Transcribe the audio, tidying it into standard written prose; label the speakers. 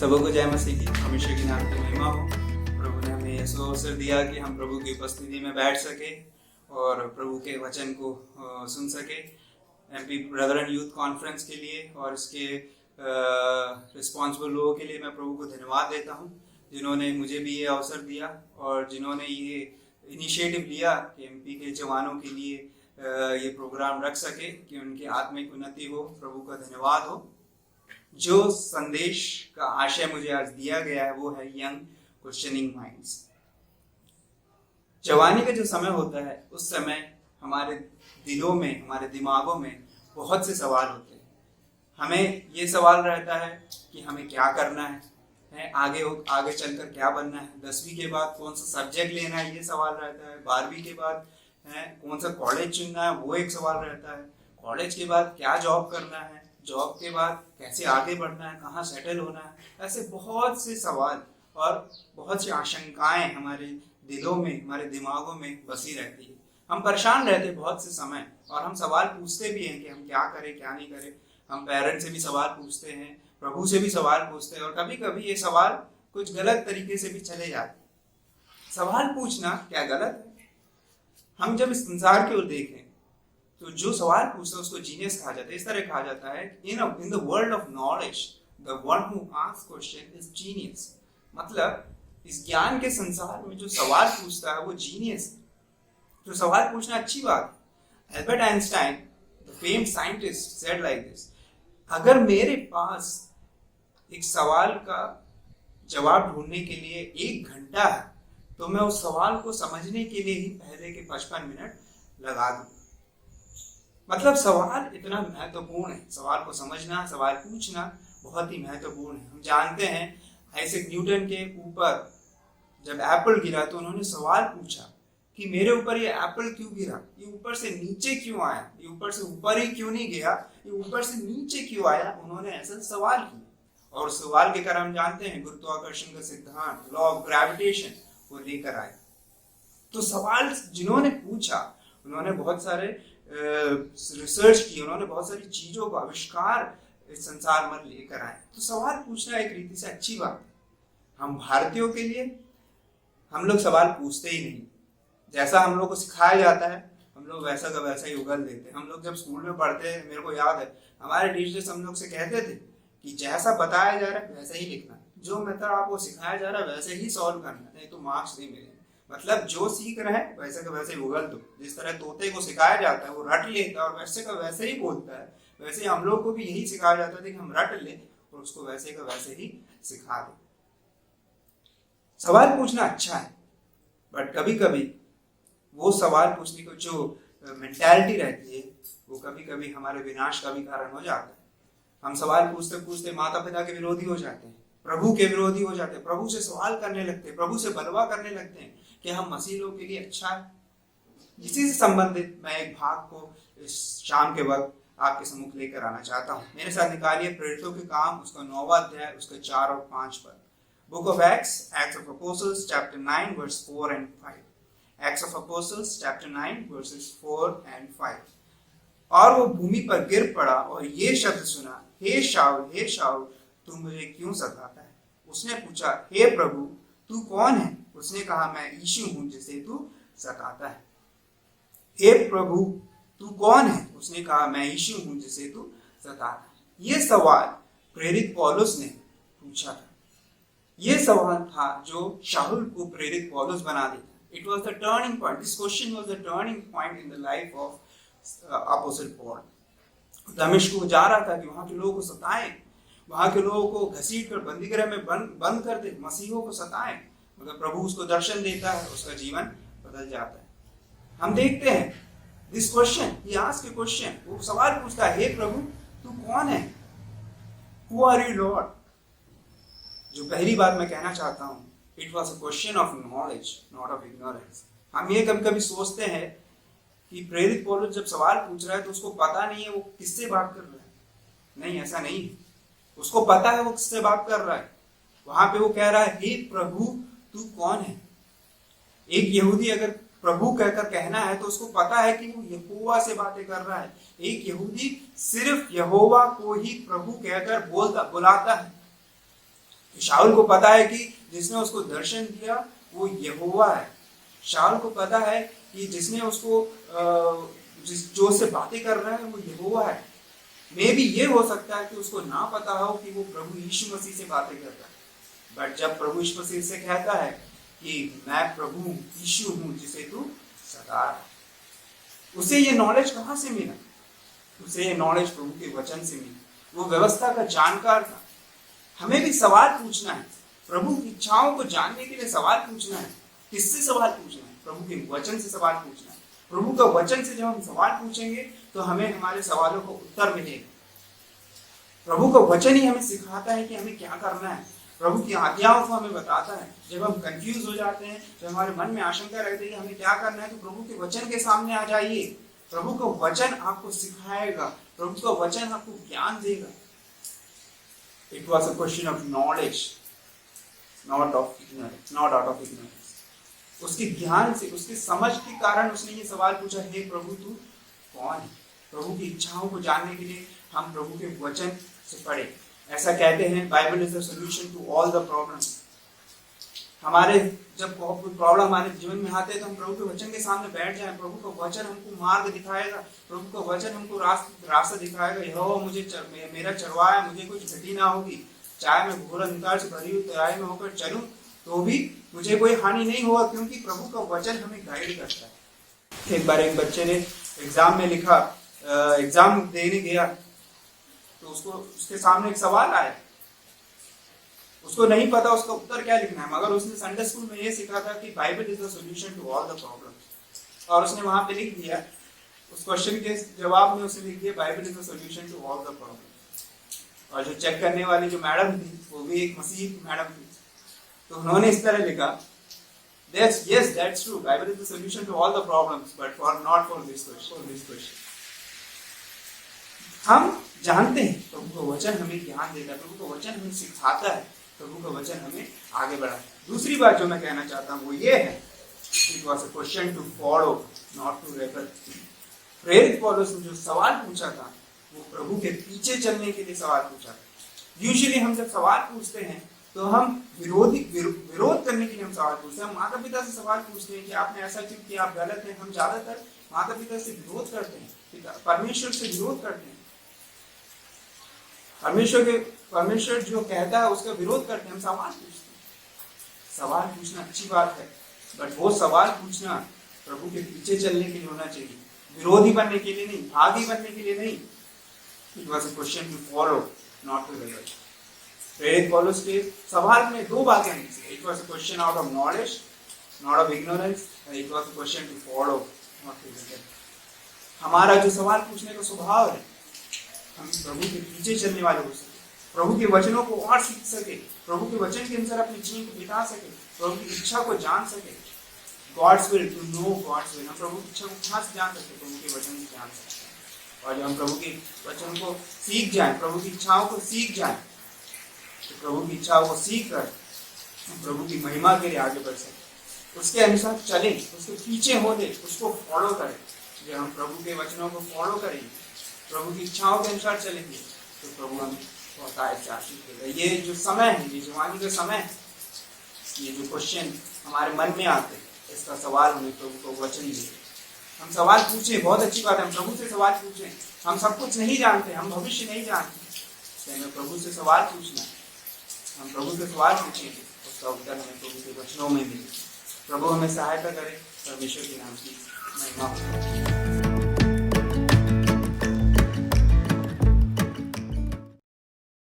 Speaker 1: सबों को जय मसीह की। हमेशा के नाम की महिमा हो। प्रभु ने हमें यह अवसर दिया कि हम प्रभु की उपस्थिति में बैठ सके और प्रभु के वचन को सुन सके। एमपी ब्रदरन यूथ कॉन्फ्रेंस के लिए और इसके रिस्पॉन्सिबल लोगों के लिए मैं प्रभु को धन्यवाद देता हूँ, जिन्होंने मुझे भी ये अवसर दिया और जिन्होंने ये इनिशिएटिव लिया कि एमपी के जवानों के लिए ये प्रोग्राम रख सके कि उनकी आत्मिक उन्नति हो। प्रभु का धन्यवाद हो। जो संदेश का आशय मुझे आज दिया गया है वो है यंग क्वेश्चनिंग माइंड्स। जवानी का जो समय होता है उस समय हमारे दिलों में, हमारे दिमागों में बहुत से सवाल होते हैं। हमें ये सवाल रहता है कि हमें क्या करना है, आगे चलकर क्या बनना है, 10वीं के बाद कौन सा सब्जेक्ट लेना है ये सवाल रहता है, 12वीं के बाद कौन सा कॉलेज चुनना है वो एक सवाल रहता है, कॉलेज के बाद क्या जॉब करना है, जॉब के बाद कैसे आगे बढ़ना है, कहाँ सेटल होना है। ऐसे बहुत से सवाल और बहुत सी आशंकाएं हमारे दिलों में, हमारे दिमागों में बसी रहती है। हम परेशान रहते हैं बहुत से समय और हम सवाल पूछते भी हैं कि हम क्या करें क्या नहीं करें। हम पेरेंट्स से भी सवाल पूछते हैं, प्रभु से भी सवाल पूछते हैं और कभी कभी ये सवाल कुछ गलत तरीके से भी चले जाते हैं। सवाल पूछना क्या गलत है? हम जब इस संसार की ओर देखें तो जो सवाल पूछता है उसको जीनियस कहा जाता है। इस तरह कहा जाता है in the world of knowledge the one who asks question is genius. मतलब इस ज्ञान के संसार में जो सवाल पूछता है वो जीनियस है। तो सवाल पूछना अच्छी बात है। Albert Einstein the famed scientist said like this, अगर मेरे पास एक सवाल का जवाब ढूंढने के लिए 1 घंटा है तो मैं उस सवाल को समझने के लिए ही पहले के 55 मिनट लगा दूं। मतलब सवाल इतना महत्वपूर्ण है। सवाल को समझना, सवाल पूछना बहुत ही महत्वपूर्ण है। हम जानते हैं आइजैक न्यूटन के ऊपर जब एप्पल गिरा तो उन्होंने सवाल पूछा कि मेरे ऊपर ये एप्पल क्यों गिरा, ये ऊपर से नीचे क्यों आया, ये ऊपर से ऊपर ही क्यों नहीं गया, ये ऊपर से नीचे क्यों आया। उन्होंने ऐसा सवाल किया और सवाल के कारण हम जानते हैं गुरुत्वाकर्षण का सिद्धांत, लॉ ऑफ ग्रेविटेशन वो लेकर आए। तो सवाल जिन्होंने पूछा उन्होंने बहुत सारे रिसर्च की, उन्होंने बहुत सारी चीजों को आविष्कार इस संसार में लेकर आए। तो सवाल पूछना एक रीति से अच्छी बात है। हम भारतीयों के लिए हम लोग सवाल पूछते ही नहीं। जैसा हम लोग को सिखाया जाता है हम लोग वैसा का वैसा ही उगल देते हैं। हम लोग जब स्कूल में पढ़ते हैं, मेरे को याद है हमारे टीचर्स हम लोग से कहते थे कि जैसा बताया जा रहा है वैसा ही लिखना, जो मेथड आपको सिखाया जा रहा है वैसे ही सॉल्व करना, नहीं तो मार्क्स नहीं मिलेंगे। मतलब जो सीख रहे हैं वैसे का वैसे ही उगल दो। जिस तरह तोते को सिखाया जाता है वो रट लेता है और वैसे का वैसे ही बोलता है, वैसे हम लोग को भी यही सिखाया जाता है कि हम रट ले और उसको वैसे का वैसे ही सिखा दें। सवाल पूछना अच्छा है, बट कभी कभी वो सवाल पूछने को जो मेंटालिटी रहती है वो कभी कभी हमारे विनाश का भी कारण हो जाता है। हम सवाल पूछते पूछते माता पिता के विरोधी हो जाते हैं, प्रभु के विरोधी हो जाते हैं, प्रभु से सवाल करने लगते हैं, प्रभु से बलवा करने लगते हैं कि हम मसीह लोग के लिए अच्छा है। इसी से संबंधित मैं एक भाग को इस शाम के वक्त आपके सम्मुख लेकर आना चाहता हूँ। मेरे साथ निकालिए प्रेरितों के काम उसका 9वां अध्याय उसके 4 और 5 पर। Book of Acts of Apostles chapter 9 verse 4 and 5। Acts of Apostles chapter 9 verses 4 and 5। और वो भूमि पर गिर पड़ा और ये शब्द सुना, हे शाऊल तू मुझे क्यों सताता है। उसने पूछा, हे प्रभु तू कौन है? उसने कहा, मैं यीशु हूं जिसे तू सताता है। हे प्रभु तू कौन है? उसने कहा, मैं यीशु हूं जिसे तू सताता है। ये सवाल प्रेरित पौलुस ने पूछा था। ये सवाल था जो शाऊल को प्रेरित पौलुस बना देता। It was the turning point. This question was the turning point in the life of Apostle Paul. दमिश्क को जा रहा था कि वहां के लोगों को सताएं, वहां के लोगों को घसीट कर बंदीगृह में बंद कर दे, मसीहों को सताएं, मगर प्रभु उसको दर्शन देता है, उसका जीवन बदल जाता है। हम देखते हैं this question, he asked a question, वो सवाल पूछता है, हे प्रभु तू कौन है? Who are you lord? जो पहली बात मैं कहना चाहता हूं, it was a question of knowledge not of ignorance. हम ये कभी कभी सोचते हैं कि प्रेरित पौलुस जब सवाल पूछ रहा है तो उसको पता नहीं है वो किससे बात कर रहा है। नहीं, ऐसा नहीं है, उसको पता है वो किससे बात कर रहा है। वहां पे वो कह रहा है, हे प्रभु तू कौन है? एक यहूदी अगर प्रभु कहकर कहना है तो उसको पता है कि वो यहोवा से बातें कर रहा है। एक यहूदी सिर्फ यहोवा को ही प्रभु कहकर बुलाता है। शाऊल को पता है कि जिसने उसको दर्शन दिया वो यहोवा है। शाऊल को पता है कि जिसने उसको जो उससे बातें कर रहा है वो यहोवा है। मे भी ये हो सकता है कि उसको ना पता हो कि वो प्रभु यीशु मसीह से बातें कर रहा है, बट जब प्रभु यीशु मसीह से कहता है कि मैं प्रभु यीशु हूं जिसे तू सता रहा, उसे ये नॉलेज कहां से मिला? उसे ये नॉलेज प्रभु के वचन से मिली। वो व्यवस्था का जानकार था। हमें भी सवाल पूछना है, प्रभु की इच्छाओं को जानने के लिए सवाल पूछना है। किससे सवाल पूछना है? प्रभु के वचन से सवाल पूछना है। प्रभु का वचन से जब हम सवाल पूछेंगे तो हमें हमारे सवालों को उत्तर मिलेगा। प्रभु का वचन ही हमें सिखाता है कि हमें क्या करना है। प्रभु की आज्ञाओं को हमें बताता है। जब हम कंफ्यूज हो जाते हैं, जब हमारे मन में आशंका रहती है कि हमें क्या करना है, तो प्रभु के वचन के सामने आ जाइए। प्रभु का वचन आपको सिखाएगा, प्रभु का वचन आपको ज्ञान देगा। It was a question of knowledge, not out of ignorance. उसके ज्ञान से, उसके समझ के कारण उसने ये सवाल पूछा, हे प्रभु तू कौन है? प्रभु की इच्छाओं को जानने के लिए हम प्रभु के वचन से पढ़े। ऐसा कहते हैं, Bible is the solution to all the problems. हमारे जब कोई प्रॉब्लम हमारे जीवन में आते हैं तो हम प्रभु के वचन के सामने बैठ जाएं। प्रभु का वचन हमको मार्ग दिखाएगा, प्रभु का वचन हमको रास्ता दिखाएगा। यहोवा मुझे मेरा चरवाहा है, मुझे कुछ घटी ना होगी। चाहे मैं घोर अंधकार से भरी हुई तराई में होकर चलूं तो भी मुझे कोई हानि नहीं होगा, क्योंकि प्रभु का वचन हमें गाइड करता है। एक बार एक बच्चे ने एग्जाम में लिखा, एग्जाम देने गया तो उसके सामने एक सवाल आया। उसको नहीं पता उसका उत्तर क्या लिखना है, मगर उसने संडे स्कूल में ये सीखा था कि Bible is the solution to all the problems, और उसने वहां पे लिख दिया, उस क्वेश्चन के जवाब में उसने लिख दिया, Bible is the solution to all the problems. और जो चेक करने वाली जो मैडम थी वो भी एक मसीह की मैडम थी, तो उन्होंने इस तरह लिखा, yes that's true, Bible is the solution to all the problems, but not for this question. हम जानते हैं प्रभु का वचन हमें ज्ञान देता है, प्रभु का वचन हमें सिखाता है, प्रभु का वचन हमें आगे बढ़ाता है। दूसरी बात जो मैं कहना चाहता हूँ वो ये है, it was a question to follow, not to rebel. प्रेरित पौलुस ने जो सवाल पूछा था वो प्रभु के पीछे चलने के लिए सवाल पूछा था। यूजुअली हम जब सवाल पूछते हैं तो हम विरोध करने के लिए हम सवाल पूछते हैं। हम माता पिता से सवाल पूछते हैं कि आपने ऐसा क्यों किया, आप गलत हैं। हम ज्यादातर माता पिता से विरोध करते हैं, परमेश्वर से विरोध करते हैं। परमेश्वर जो कहता है उसका विरोध करते हैं, हम सवाल पूछते हैं। सवाल पूछना अच्छी बात है, बट वो सवाल पूछना प्रभु के पीछे चलने के लिए होना चाहिए, विरोधी बनने के लिए नहीं, भागी बनने के लिए नहीं। It was a question to follow, not to rebel. प्रेरित पौलुस के सवाल में दो बातें हैं। It was a question out of knowledge, not of ignorance, and it was a question to follow, not to rebel. हमारा जो सवाल पूछने का स्वभाव है, हम प्रभु के पीछे चलने वाले हो सके, प्रभु के वचनों को और सीख सके, प्रभु के वचन के अनुसार अपने जीवन को बिता सके, प्रभु की इच्छा को जान सके। God's will, to know God's will. हम प्रभु की इच्छा को कहाँ से जान सकते? प्रभु के वचन से जान सकते हैं। और जब हम प्रभु के वचन को सीख जाएं, प्रभु की इच्छाओं को सीख जाएं, तो प्रभु की इच्छाओं को सीख कर हम प्रभु की महिमा के लिए आगे बढ़ सकें, उसके अनुसार चलें, उसके पीछे हो ले, उसको फॉलो करें। जब हम प्रभु के वचनों को फॉलो करेंगे, प्रभु की इच्छाओं के अनुसार चलेंगे, तो प्रभु हमें बहुत आशीष देगा। ये जो समय है, ये जवानी का समय है, ये जो क्वेश्चन हमारे मन में आते हैं, इसका सवाल हमें प्रभु को वचन दे। हम सवाल पूछें, बहुत अच्छी बात है, हम प्रभु से सवाल पूछें। हम सब कुछ नहीं जानते, हम भविष्य नहीं जानते, तो हमें प्रभु से सवाल पूछना है। हम प्रभु से सवाल पूछेंगे, उसका उत्तर हमें प्रभु के वचनों में मिले। प्रभु हमें सहायता करे। परमेश्वर के नाम की महिमा हो।